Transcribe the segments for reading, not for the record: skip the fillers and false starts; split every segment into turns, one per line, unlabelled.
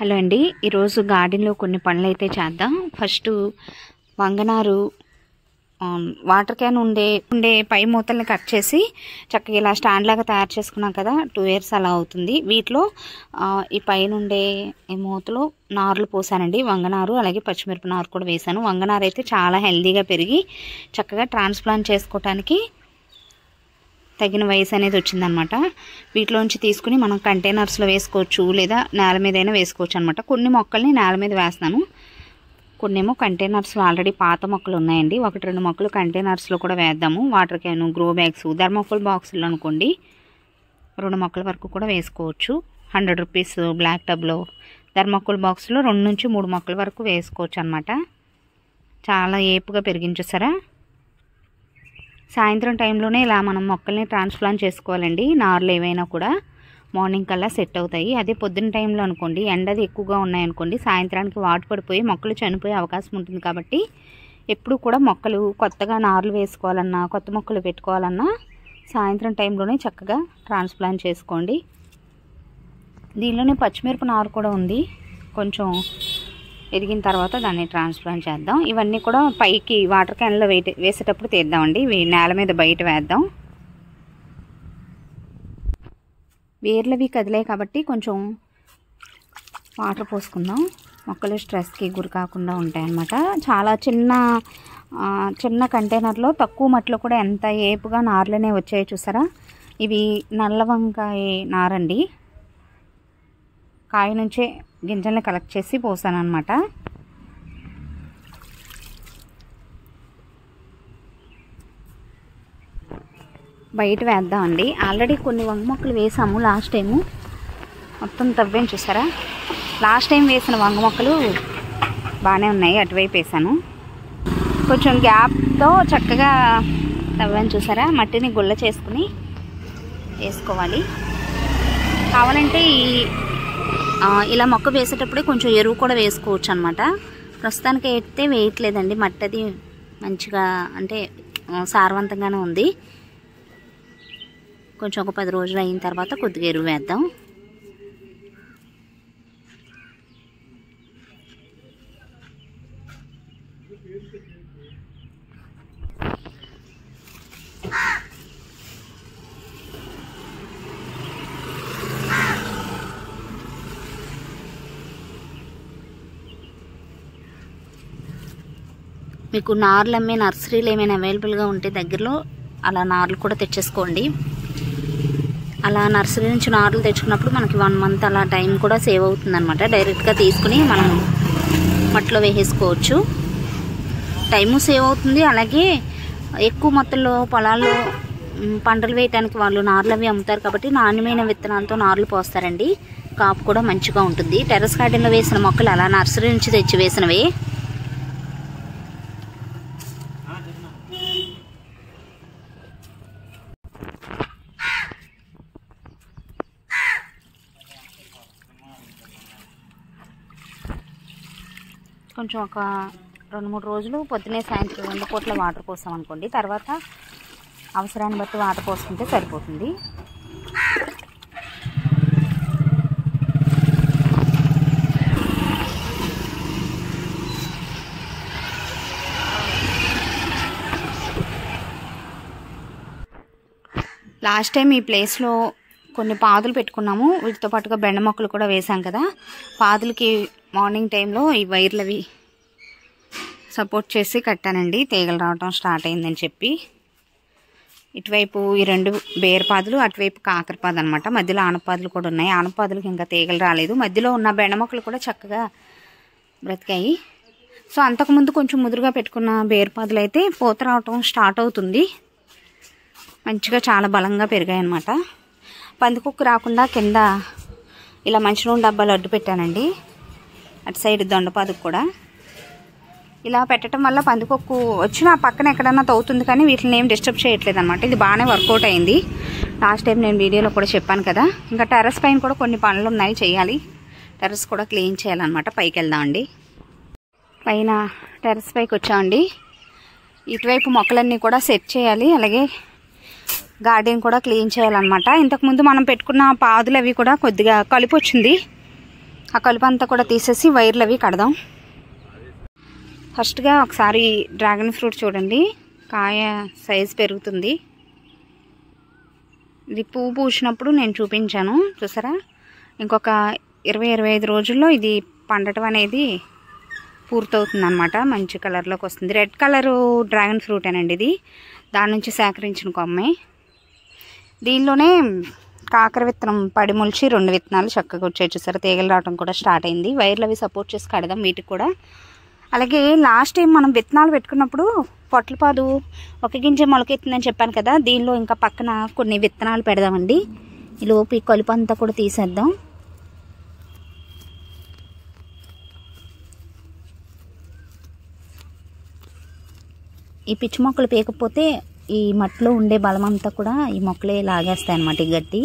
Hello అండి, ఈరోజు గార్డెన్లో కొన్ని పనులు అయితే చేద్దాం. ఫస్ట్ వంగనారు వాటర్ క్యాన్ ఉండే పై మూతల్ని కట్ చేసి చక్కగా ఇలా స్టాండ్ లాగా తయారు చేసుకున్నాం కదా. 2 years అలా అవుతుంది. వీటిలో ఈ పైన ఉండే ఈ మూతలో నారులు పోసానండి. వంగనారు అలాగే పచ్చిమిరప నారు కూడా వేసాను. వంగనారు అయితే చాలా హెల్దీగా పెరిగి చక్కగా ట్రాన్స్ప్లాంట్ చేసుకోవటానికి తగిన వయసు అనేది వచ్చిందనమాట. వీటిలోంచి తీసుకుని మనం కంటైనర్స్లో వేసుకోవచ్చు, లేదా నేల మీదైనా వేసుకోవచ్చు అనమాట. కొన్ని మొక్కల్ని నేల మీద వేస్తున్నాను, కొన్నేమో కంటైనర్స్లో ఆల్రెడీ పాత మొక్కలు ఉన్నాయండి. 1-2 మొక్కలు కంటైనర్స్లో కూడా వేద్దాము. Water can, grow bags, thermocol బాక్సులు అనుకోండి 2 మొక్కల వరకు కూడా వేసుకోవచ్చు. 100 రూపీస్ బ్లాక్ టబ్లో థర్మోకోల్ బాక్స్లో 2 నుంచి 3 మొక్కల వరకు వేసుకోవచ్చు అనమాట. చాలా ఏపుగా పెరిగించేసారా. సాయంత్రం టైంలోనే ఇలా మనం మొక్కల్ని ట్రాన్స్ప్లాంట్ చేసుకోవాలండి. నార్లు ఏవైనా కూడా మార్నింగ్ కల్లా సెట్ అవుతాయి. అదే పొద్దున్న టైంలో అనుకోండి, ఎండది ఎక్కువగా ఉన్నాయనుకోండి, సాయంత్రానికి వాటు పడిపోయి మొక్కలు చనిపోయే అవకాశం ఉంటుంది. కాబట్టి ఎప్పుడు కూడా మొక్కలు కొత్తగా నార్లు వేసుకోవాలన్నా, కొత్త మొక్కలు పెట్టుకోవాలన్నా సాయంత్రం టైంలోనే చక్కగా ట్రాన్స్ప్లాంట్ చేసుకోండి. దీనిలోనే పచ్చిమిరప నారు కూడా ఉంది. కొంచెం ఎదిగిన తర్వాత దాన్ని ట్రాన్స్ప్లాంట్ చేద్దాం. ఇవన్నీ కూడా పైకి వాటర్ క్యాన్లో వేసేటప్పుడు తీద్దామండి. ఇవి నేల మీద బయట వేద్దాం. వేర్లవి కదిలాయి కాబట్టి కొంచెం వాటర్ పోసుకుందాం. మొక్కలు స్ట్రెస్కి గురి కాకుండా ఉంటాయన్నమాట. చాలా చిన్న కంటైనర్లో తక్కువ మట్టిలో కూడా ఎంత ఏపుగా నార్లనే వచ్చాయో చూసారా. ఇవి నల్ల వంకాయ నారండి. కాయ నుంచే గింజల్ని కలెక్ట్ చేసి పోసాను అనమాట. బయట వేద్దామండి. ఆల్రెడీ కొన్ని వంగ మొక్కలు వేసాము లాస్ట్ టైము. మొత్తం తవ్వేం చూసారా. లాస్ట్ టైం వేసిన వంగ మొక్కలు బాగానే ఉన్నాయి. అటువైపు వేసాను. కొంచెం గ్యాప్తో చక్కగా తవ్వాను చూసారా. మట్టిని గుల్ల చేసుకుని వేసుకోవాలి. కావాలంటే ఇలా మొక్క వేసేటప్పుడే కొంచెం ఎరువు కూడా వేసుకోవచ్చు అనమాట. ప్రస్తుతానికి అయితే వేయట్లేదండి. మట్టి అది మంచిగా అంటే సారవంతంగానే ఉంది. కొంచెం ఒక 10 రోజులు అయిన తర్వాత కొద్దిగా ఎరువు వేద్దాం. మీకు నార్లు అమ్మే నర్సరీలు ఏమైనా అవైలబుల్గా ఉంటే దగ్గరలో అలా నార్లు కూడా తెచ్చేసుకోండి. అలా నర్సరీ నుంచి నార్లు తెచ్చుకున్నప్పుడు మనకి 1 month అలా టైం కూడా సేవ్ అవుతుందన్నమాట. డైరెక్ట్గా తీసుకుని మనం మట్టిలో వేసేసుకోవచ్చు. టైము సేవ్ అవుతుంది. అలాగే ఎక్కువ మొత్తంలో పొలాల్లో పంటలు వేయడానికి వాళ్ళు నార్లు అవి అమ్ముతారు కాబట్టి నాణ్యమైన విత్తనాలతో నార్లు పోస్తారండి. కాపు కూడా మంచిగా ఉంటుంది. టెర్రస్ గార్డెన్లో వేసిన మొక్కలు అలా నర్సరీ నుంచి తెచ్చి వేసినవే. కొంచెం ఒక 2-3 రోజులు పొద్దునే సాయంత్రం 2 పూట్ల వాటర్ పోసాం అనుకోండి. తర్వాత అవసరాన్ని బట్టి వాటర్ పోసుకుంటే సరిపోతుంది. లాస్ట్ టైం ఈ ప్లేస్లో కొన్ని పాదులు పెట్టుకున్నాము. వీటితో పాటుగా బెండ మొక్కలు కూడా వేసాం కదా. పాదులకి మార్నింగ్ టైంలో ఈ వైర్లవి సపోర్ట్ చేసి కట్టానండి. తీగలు రావటం స్టార్ట్ అయిందని చెప్పి. ఇటువైపు ఈ 2 బేరపాదులు, అటువైపు కాకరపాదు అనమాట. మధ్యలో ఆనపాదులు కూడా ఉన్నాయి. ఆనపాదులకి ఇంకా తీగలు రాలేదు. మధ్యలో ఉన్న బెండ మొక్కలు కూడా చక్కగా బ్రతికాయి. సో అంతకుముందు కొంచెం ముదురుగా పెట్టుకున్న బేరపాదులు అయితే పూత రావటం స్టార్ట్ అవుతుంది. మంచిగా చాలా బలంగా పెరిగాయి అన్నమాట. పందికొక్కు రాకుండా కింద ఇలా మంచినూనె డబ్బాలు అడ్డు పెట్టానండి. అటు సైడ్ దొండపాదుకు కూడా ఇలా పెట్టడం వల్ల పందికొక్కు వచ్చి నా పక్కన ఎక్కడన్నా తవ్వుతుంది, కానీ వీటిని ఏం డిస్టర్బ్ చేయట్లేదు అనమాట. ఇది బాగానే వర్కౌట్ అయింది. లాస్ట్ టైం నేను వీడియోలో కూడా చెప్పాను కదా. ఇంకా టెర్రస్ పైన కూడా కొన్ని పనులు ఉన్నాయి, చేయాలి. టెర్రస్ కూడా క్లీన్ చేయాలన్నమాట. పైకి వెళ్దామండి. పైన టెర్రస్ పైకి వచ్చామండి. ఇటువైపు మొక్కలన్నీ కూడా సెట్ చేయాలి. అలాగే గార్డెన్ కూడా క్లీన్ చేయాలన్నమాట. ఇంతకుముందు మనం పెట్టుకున్న పాదులు అవి కూడా కొద్దిగా కలుపు వచ్చింది. ఆ కలుపు అంతా కూడా తీసేసి వైర్లు అవి కడదాం. ఫస్ట్గా ఒకసారి డ్రాగన్ ఫ్రూట్ చూడండి, కాయ సైజ్ పెరుగుతుంది. ఇది పువ్వు పూసినప్పుడు నేను చూపించాను చూసారా. ఇంకొక 20-25 రోజుల్లో ఇది పండటం అనేది పూర్తవుతుంది అనమాట. మంచి కలర్లోకి వస్తుంది. రెడ్ కలరు డ్రాగన్ ఫ్రూట్ అనండి ఇది, దాని నుంచి సేకరించిన కొమ్మే. దీనిలోనే కాకర విత్తనం పడి మొలిచి 2 విత్తనాలు చక్కగా వచ్చాయి చూసారా. తీగలు రావడం కూడా స్టార్ట్ అయింది. వైర్లు అవి సపోర్ట్ చేసి కడదాం వీటికి కూడా. అలాగే లాస్ట్ టైం మనం విత్తనాలు పెట్టుకున్నప్పుడు పొట్లపాదు 1 గింజ మొలకెత్తుందని చెప్పాను కదా, దీనిలో ఇంకా పక్కన కొన్ని విత్తనాలు పెడదామండి. ఈలోపు ఈ కలుపు అంతా కూడా తీసేద్దాం. ఈ పిచ్చి మొక్కలు పీకపోతే ఈ మట్టిలో ఉండే బలం అంతా కూడా ఈ మొక్కలే లాగేస్తాయి అన్నమాట, ఈ గడ్డి.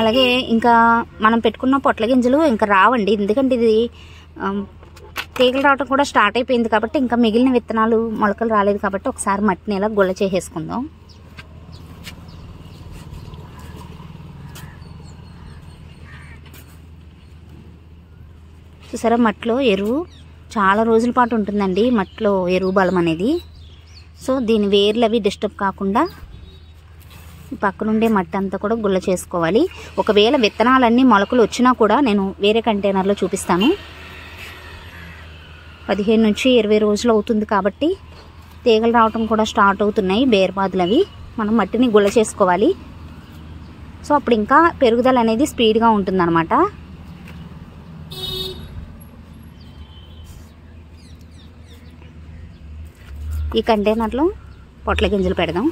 అలాగే ఇంకా మనం పెట్టుకున్న పొట్ల గింజలు ఇంకా రావండి, ఎందుకంటే ఇది తీగలు రావడం కూడా స్టార్ట్ అయిపోయింది కాబట్టి ఇంకా మిగిలిన విత్తనాలు మొలకలు రాలేదు కాబట్టి ఒకసారి మట్టిని ఇలా గుల్ల చేసేసుకుందాం. చూసారా, మట్టిలో ఎరువు చాలా రోజుల పాటు ఉంటుందండి, మట్టిలో ఎరువు బలం అనేది. సో దీని వేర్లు అవి డిస్టర్బ్ కాకుండా పక్కనుండే మట్టి అంతా కూడా గుల్ల చేసుకోవాలి. ఒకవేళ విత్తనాలన్నీ మొలకలు వచ్చినా కూడా నేను వేరే కంటైనర్లో చూపిస్తాను. 15 నుంచి 20 రోజులు అవుతుంది కాబట్టి తీగలు రావటం కూడా స్టార్ట్ అవుతున్నాయి, బేర్పాదులు అవి. మనం మట్టిని గుల్ల చేసుకోవాలి. సో అప్పుడు ఇంకా పెరుగుదల అనేది స్పీడ్గా ఉంటుందన్నమాట. ఈ కంటైనర్లో పొట్ల గింజలు పెడదాం.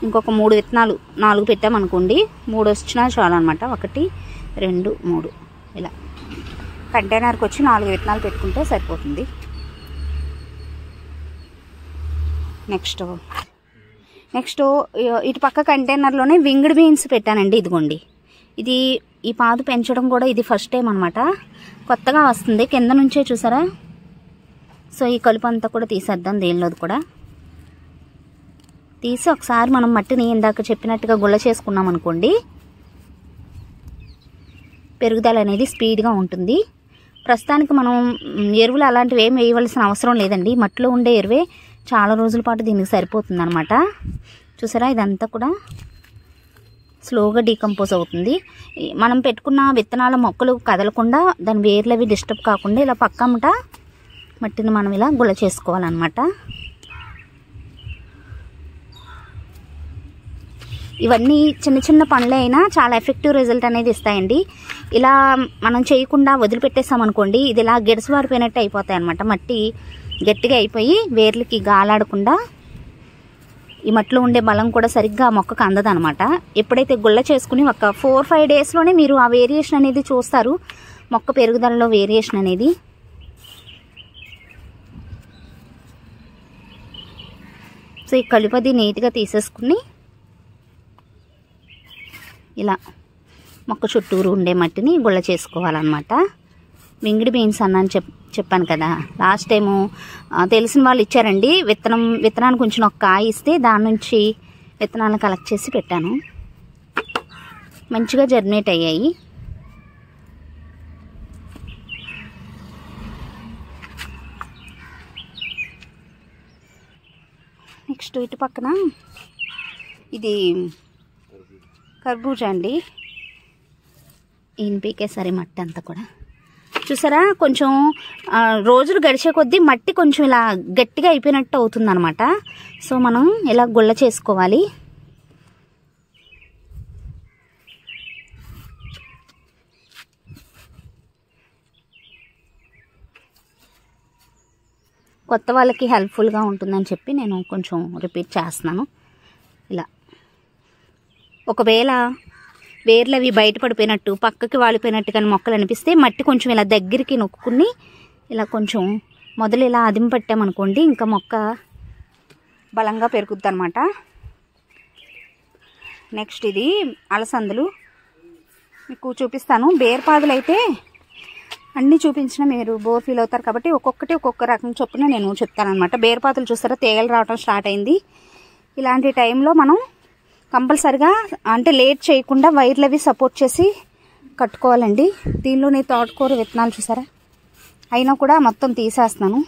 ఇంకొక 3 విత్తనాలు 4 పెట్టామనుకోండి, 3 వచ్చినా చాలు అనమాట. 1 2 3 ఇలా కంటైనర్కి వచ్చి 4 విత్తనాలు పెట్టుకుంటే సరిపోతుంది. నెక్స్ట్ ఇటు పక్క కంటైనర్లోనే వింగ్డ్ బీన్స్ పెట్టానండి. ఇదిగోండి, ఇది ఈ పాదు పెంచడం కూడా ఇది ఫస్ట్ టైం అనమాట, కొత్తగా వస్తుంది. కింద నుంచే చూసారా. సో ఈ కలుపు అంతా కూడా తీసేద్దాం. దీనిలోది కూడా తీసి ఒకసారి మనం మట్టిని ఇందాక చెప్పినట్టుగా గుల్ల చేసుకున్నాం అనుకోండి, పెరుగుదల అనేది స్పీడ్గా ఉంటుంది. ప్రస్తుతానికి మనం ఎరువులు అలాంటివి ఏమి వేయవలసిన అవసరం లేదండి, మట్టిలో ఉండే ఎరువే చాలా రోజుల పాటు దీనికి సరిపోతుంది అనమాట. చూసారా, ఇదంతా కూడా స్లోగా డీకంపోజ్ అవుతుంది. మనం పెట్టుకున్న విత్తనాల మొక్కలు కదలకుండా, దాని వేర్లు అవి డిస్టర్బ్ కాకుండా ఇలా పక్కమట మట్టిని మనం ఇలా గుల్ల చేసుకోవాలన్నమాట. ఇవన్నీ చిన్న చిన్న పనులే అయినా చాలా ఎఫెక్టివ్ రిజల్ట్ అనేది ఇస్తాయండి. ఇలా మనం చేయకుండా వదిలిపెట్టేసామనుకోండి, ఇది ఇలా గిడసబారిపోయినట్టు అయిపోతాయి అన్నమాట. మట్టి గట్టిగా అయిపోయి వేర్లకి గాలాడకుండా ఈ మట్టిలో ఉండే బలం కూడా సరిగ్గా మొక్కకు అందదనమాట. ఎప్పుడైతే గుల్ల చేసుకుని ఒక 4-5 డేస్లోనే మీరు ఆ వేరియేషన్ అనేది చూస్తారు, మొక్క పెరుగుదలలో వేరియేషన్ అనేది. సో ఈ కలుపది నీట్గా తీసేసుకుని ఇలా మొక్క చుట్టూరు ఉండే మట్టిని గుల్ల చేసుకోవాలన్నమాట. వింగిడి బీన్స్ అన్నాను చెప్పాను కదా, లాస్ట్ టైము తెలిసిన వాళ్ళు ఇచ్చారండి. విత్తనానికి కొంచెం ఒక కాయ ఇస్తే దాని నుంచి విత్తనాలను కలెక్ట్ చేసి పెట్టాను. మంచిగా జర్మినేట్ అయ్యాయి. నెక్స్ట్ ఇటు పక్కన ఇది కర్బూజా అండి. ఈయన పీకేసరి మట్టి అంతా కూడా చూసారా, కొంచెం రోజులు గడిచే కొద్దీ మట్టి కొంచెం ఇలా గట్టిగా అయిపోయినట్టు అవుతుంది అనమాట. సో మనం ఇలా గుల్ల చేసుకోవాలి. కొత్త వాళ్ళకి హెల్ప్ఫుల్గా ఉంటుందని చెప్పి నేను కొంచెం రిపీట్ చేస్తున్నాను. ఇలా ఒకవేళ వేర్లు అవి బయటపడిపోయినట్టు పక్కకి వాలిపోయినట్టు కానీ మొక్కలు అనిపిస్తే మట్టి కొంచెం ఇలా దగ్గరికి నొక్కుని ఇలా కొంచెం మొదలు ఇలా అదిమి పట్టామనుకోండి, ఇంకా మొక్క బలంగా పెరుగుద్ది అనమాట. నెక్స్ట్ ఇది అలసందలు. మీకు చూపిస్తాను. బేర్పాదులు అయితే అన్నీ చూపించిన మీరు బోర్ ఫీల్ అవుతారు కాబట్టి ఒక్కొక్కటి ఒక్కొక్క రకం చొప్పున నేను చెప్తానమాట. బేర్పాదులు చూస్తారా తీగలు రావడం స్టార్ట్ అయింది. ఇలాంటి టైంలో మనం కంపల్సరిగా అంటే లేట్ చేయకుండా వైర్లు అవి సపోర్ట్ చేసి కట్టుకోవాలండి. దీనిలోని తోటకూర విత్తనాలు చూసారా, అయినా కూడా మొత్తం తీసేస్తున్నాను.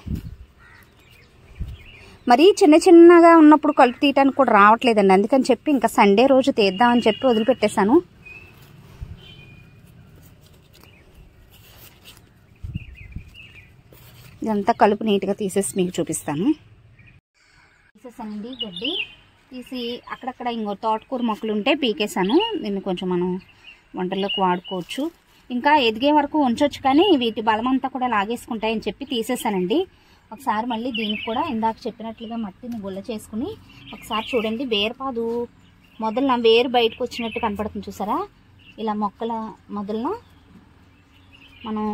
మరీ చిన్న చిన్నగా ఉన్నప్పుడు కలుపు తీయటానికి కూడా రావట్లేదండి. అందుకని చెప్పి ఇంకా సండే రోజు తీద్దామని చెప్పి వదిలిపెట్టేశాను. ఇదంతా కలుపు నీట్గా తీసేసి మీకు చూపిస్తాను. తీసేసానండి గడ్డి తీసి అక్కడక్కడ ఇంకో తోటకూర మొక్కలు ఉంటే పీకేసాను. దీన్ని కొంచెం మనం వంటల్లోకి వాడుకోవచ్చు. ఇంకా ఎదిగే వరకు ఉంచవచ్చు, కానీ వీటి బలమంతా కూడా లాగేసుకుంటాయని చెప్పి తీసేసానండి. ఒకసారి మళ్ళీ దీనికి కూడా ఇందాక చెప్పినట్లుగా మట్టిని గుల్ల చేసుకుని ఒకసారి చూడండి. బేరపాదు మొదలన వేరు బయటకు వచ్చినట్టు కనపడుతుంది చూసారా. ఇలా మొక్కల మొదలన మనం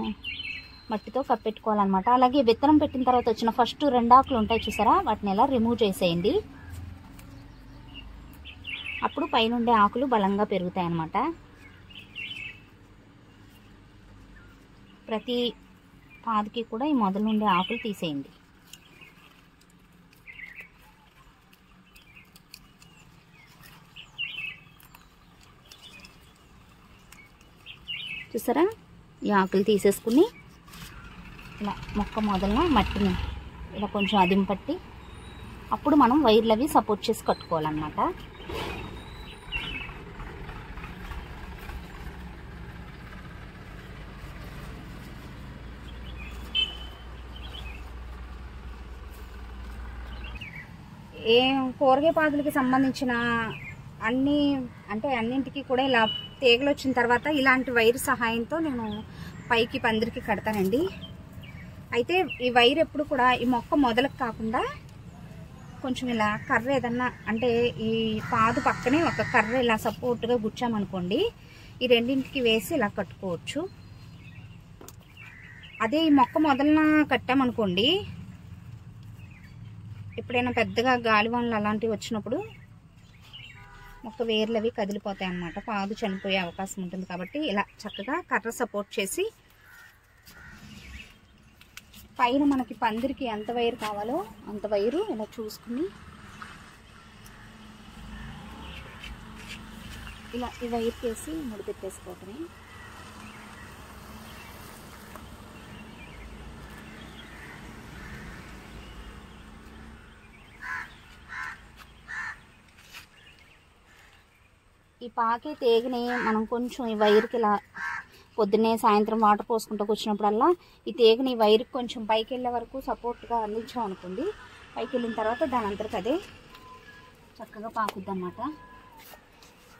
మట్టితో కప్పెట్టుకోవాలన్నమాట. అలాగే విత్తనం పెట్టిన తర్వాత వచ్చిన ఫస్ట్ 2 ఆకులు ఉంటాయి చూసారా, వాటిని ఎలా రిమూవ్ చేసేయండి. అప్పుడు పైనుండే ఆకులు బలంగా పెరుగుతాయి అన్నమాట. ప్రతి పాదుకి కూడా ఈ మొదలు నుండే ఆకులు తీసేయండి. చూసారా, ఈ ఆకులు తీసేసుకుని ఇలా మొక్క మొదలన మట్టిని ఇలా కొంచెం అదింపట్టి అప్పుడు మనం వైర్లు అవి సపోర్ట్ చేసి కట్టుకోవాలన్నమాట. ఏ కూరగాయ పాదులకి సంబంధించిన అన్నింటికి కూడా ఇలా తీగలు వచ్చిన తర్వాత ఇలాంటి వైర్ సహాయంతో నేను పైకి పందిరికి కడతానండి. అయితే ఈ వైర్ ఎప్పుడు కూడా ఈ మొక్క మొదలకు కాకుండా కొంచెం ఇలా కర్ర ఏదన్నా అంటే ఈ పాదు పక్కనే ఒక కర్ర ఇలా సపోర్ట్గా గుచ్చామనుకోండి, ఈ రెండింటికి వేసి ఇలా కట్టుకోవచ్చు. అదే ఈ మొక్క మొదలన కట్టామనుకోండి, ఎప్పుడైనా పెద్దగా గాలివానలు అలాంటివి వచ్చినప్పుడు మొక్క వేర్లు అవి కదిలిపోతాయి అన్నమాట. పాదు చనిపోయే అవకాశం ఉంటుంది. కాబట్టి ఇలా చక్కగా కర్ర సపోర్ట్ చేసి పైన మనకి పందిరికి ఎంత వైర్ కావాలో అంత వైరు ఇలా చూసుకుని ఇలా ఈ వైర్ వేసి ముడిపెట్టేసుకోవటమే. ఈ పాకి తేగని మనం కొంచెం ఈ వైర్కి ఇలా పొద్దున్నే సాయంత్రం వాటర్ పోసుకుంటూ వచ్చినప్పుడల్లా ఈ తీగని ఈ వైర్కి కొంచెం పైకి వెళ్ళే వరకు సపోర్ట్గా అందించాం అనుకోండి, పైకి వెళ్ళిన తర్వాత దాని అంతరికి అదే చక్కగా పాకుద్ది అన్నమాట.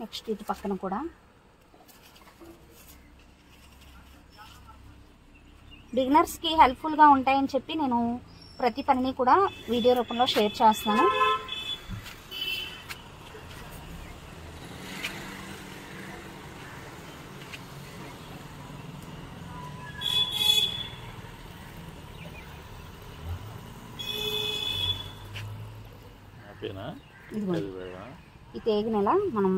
నెక్స్ట్ ఇటు పక్కన కూడా బిగినర్స్కి హెల్ప్ఫుల్గా ఉంటాయని చెప్పి నేను ప్రతి పనిని కూడా వీడియో రూపంలో షేర్ చేస్తున్నాను. ఈ తేగినెలా మనం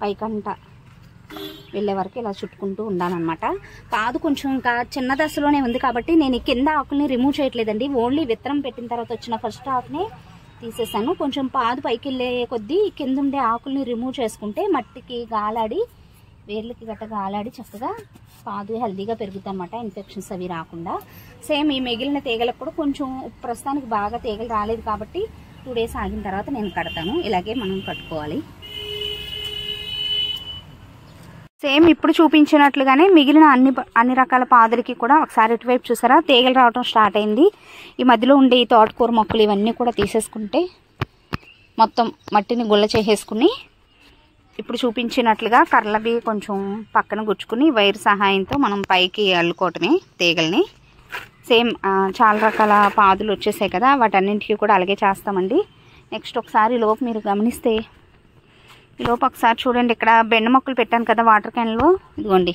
పైకంట వెళ్ళే వరకు ఇలా చుట్టుకుంటూ ఉండాలన్నమాట. పాదు కొంచెం ఇంకా చిన్న దశలోనే ఉంది కాబట్టి నేను ఈ కింద ఆకుల్ని రిమూవ్ చేయట్లేదండి. ఓన్లీ విత్తనం పెట్టిన తర్వాత వచ్చిన ఫస్ట్ ఆకుని తీసేసాను. కొంచెం పాదు పైకి వెళ్ళే కొద్దీ కింద ఉండే ఆకుల్ని రిమూవ్ చేసుకుంటే మట్టికి గాలాడి వేర్లకి గట్ట గాలాడి చక్కగా పాదు హెల్దీగా పెరుగుతుంది అన్నమాట, ఇన్ఫెక్షన్స్ అవి రాకుండా. సేమ్ ఈ మిగిలిన తీగలకు కూడా కొంచెం ప్రస్తుతానికి బాగా తీగలు రాలేదు కాబట్టి 2 డేస్ ఆగిన తర్వాత నేను కడతాను. ఇలాగే మనం కట్టుకోవాలి. సేమ్ ఇప్పుడు చూపించినట్లుగానే మిగిలిన అన్ని రకాల పాదులకి కూడా ఒకసారి ఇటువైపు చూసారా తీగలు రావడం స్టార్ట్ అయింది. ఈ మధ్యలో ఉండే ఈ తోటకూర మొక్కలు ఇవన్నీ కూడా తీసేసుకుంటే మొత్తం మట్టిని గుల్ల చేసేసుకుని ఇప్పుడు చూపించినట్లుగా కర్రలవి కొంచెం పక్కన గుచ్చుకుని వైర్ సహాయంతో మనం పైకి అల్లుకోవటమే తీగల్ని. సేమ్ చాలా రకాల పాదులు వచ్చేసాయి కదా, వాటన్నింటికి కూడా అలాగే చేస్తామండి. నెక్స్ట్ ఒకసారి లోపు మీరు గమనిస్తే ఈ లోపు ఒకసారి చూడండి, ఇక్కడ బెండ మొక్కలు పెట్టాను కదా వాటర్ క్యాన్లో, ఇదిగోండి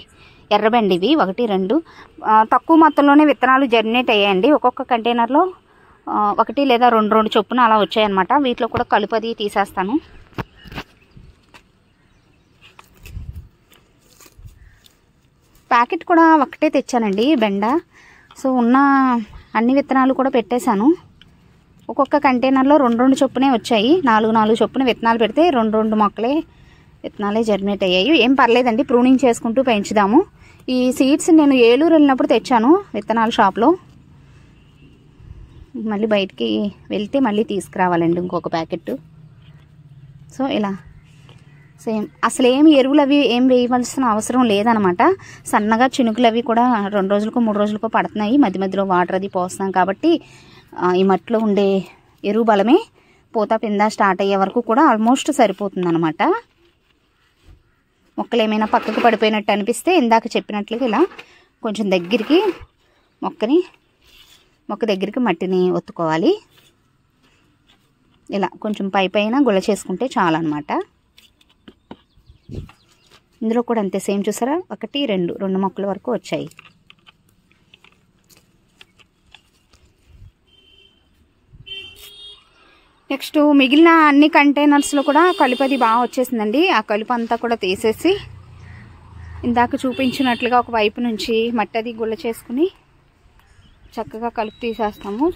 ఎర్రబెండ ఇవి 1, 2 తక్కువ మొత్తంలోనే విత్తనాలు జర్మినేట్ అయ్యాయండి. ఒక్కొక్క కంటైనర్లో 1 లేదా 2 చొప్పున అలా వచ్చాయన్నమాట. వీటిలో కూడా కలుపది తీసేస్తాను. ప్యాకెట్ కూడా ఒకటే తెచ్చానండి బెండ. సో ఉన్న అన్ని విత్తనాలు కూడా పెట్టేశాను. ఒక్కొక్క కంటైనర్లో 2 చొప్పునే వచ్చాయి. 4 చొప్పున విత్తనాలు పెడితే 2 మొక్కలే విత్తనాలే జర్మినేట్ అయ్యాయి. ఏం పర్లేదండి, ప్రూనింగ్ చేసుకుంటూ పెంచుదాము. ఈ సీడ్స్ నేను ఏలూరు వెళ్ళినప్పుడు తెచ్చాను విత్తనాల షాప్లో. మళ్ళీ బయటికి వెళ్తే మళ్ళీ తీసుకురావాలండి ఇంకొక ప్యాకెట్. సో ఇలా సేమ్ అసలు ఏమి ఎరువులు అవి ఏం వేయవలసిన అవసరం లేదనమాట. సన్నగా చినుకులు అవి కూడా 2 రోజులకో 3 రోజులకో పడుతున్నాయి. మధ్య మధ్యలో వాటర్ అది పోస్తున్నాం కాబట్టి ఈ మట్టిలో ఉండే ఎరువు బలమే పూత పింద స్టార్ట్ అయ్యే వరకు కూడా ఆల్మోస్ట్ సరిపోతుంది అనమాట. మొక్కలు ఏమైనా పక్కకు పడిపోయినట్టు అనిపిస్తే ఇందాక చెప్పినట్లుగా ఇలా కొంచెం దగ్గరికి మొక్క దగ్గరికి మట్టిని ఒత్తుకోవాలి. ఇలా కొంచెం పైన గుల్ల చేసుకుంటే చాలు అనమాట. ఇందులో కూడా అంతే సేమ్ చూసారా, 1 2 మొక్కల వరకు వచ్చాయి. నెక్స్ట్ మిగిలిన అన్ని కంటైనర్స్లో కూడా కలుపు అది బాగా వచ్చేసిందండి. ఆ కలుపు అంతా కూడా తీసేసి ఇందాక చూపించినట్లుగా ఒక వైపు నుంచి మట్టి అది గుల్ల చేసుకుని చక్కగా కలుపు తీసేస్తాము.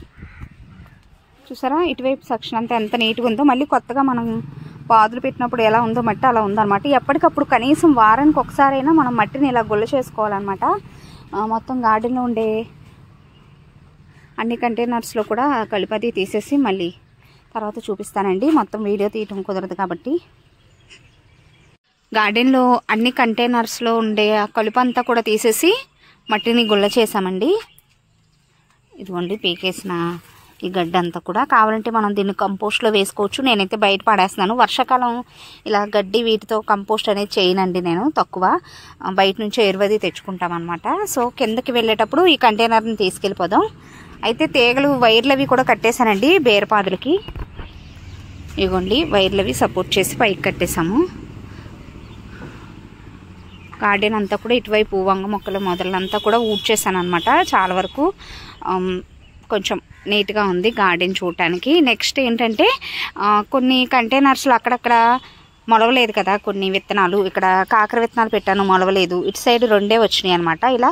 చూసారా ఇటువైపు సెక్షన్ అంతా ఎంత నీట్గా ఉందో. మళ్ళీ కొత్తగా మనం పాదులు పెట్టినప్పుడు ఎలా ఉందో మట్టి అలా ఉందన్నమాట. ఎప్పటికప్పుడు కనీసం వారానికి ఒకసారైనా మనం మట్టిని ఇలా గుల్ల చేసుకోవాలన్నమాట. మొత్తం గార్డెన్లో ఉండే అన్ని కంటైనర్స్లో కూడా కలుపు అది తీసేసి మళ్ళీ తర్వాత చూపిస్తానండి. మొత్తం వీడియో తీయటం కుదరదు కాబట్టి. గార్డెన్లో అన్ని కంటైనర్స్లో ఉండే ఆ కలుపు అంతా కూడా తీసేసి మట్టిని గుల్ల చేసామండి. ఇదిగోండి పీకేసిన ఈ గడ్డ అంతా కూడా. కావాలంటే మనం దీన్ని కంపోస్ట్లో వేసుకోవచ్చు. నేనైతే బయట పడేస్తున్నాను. వర్షాకాలం ఇలా గడ్డి వీటితో కంపోస్ట్ అనేది చేయనండి నేను, తక్కువ. బయట నుంచే ఎరువది తెచ్చుకుంటాం అనమాట. సో కిందకి వెళ్ళేటప్పుడు ఈ కంటైనర్ని తీసుకెళ్ళిపోదాం. అయితే తీగలు వైర్లవి కూడా కట్టేశానండి బేరపాదులకి. ఇగోండి వైర్లవి సపోర్ట్ చేసి పైకి కట్టేసాము. గార్డెన్ అంతా కూడా ఇటువైపు వంగ మొక్కలు మొదలంతా కూడా ఊడ్చేసాను అనమాట. చాలా వరకు కొంచెం నీట్గా ఉంది గార్డెన్ చూడటానికి. నెక్స్ట్ ఏంటంటే కొన్ని కంటైనర్స్లో అక్కడక్కడ మొలవలేదు కదా కొన్ని విత్తనాలు. ఇక్కడ కాకర విత్తనాలు పెట్టాను, మొలవలేదు. ఇటు సైడ్ 2 వచ్చినాయి అనమాట. ఇలా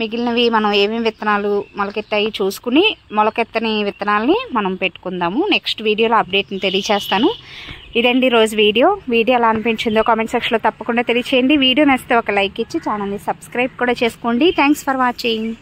మిగిలినవి మనం ఏమేమి విత్తనాలు మొలకెత్తాయి చూసుకుని మొలకెత్తని విత్తనాలని మనం పెట్టుకుందాము. నెక్స్ట్ వీడియోలో అప్డేట్ని తెలియచేస్తాను. ఇదండి రోజు వీడియో ఎలా అనిపించిందో కామెంట్ సెక్షన్లో తప్పకుండా తెలియచేయండి. వీడియో నచ్చితే ఒక లైక్ ఇచ్చి ఛానల్ని సబ్స్క్రైబ్ కూడా చేసుకోండి. Thanks for watching.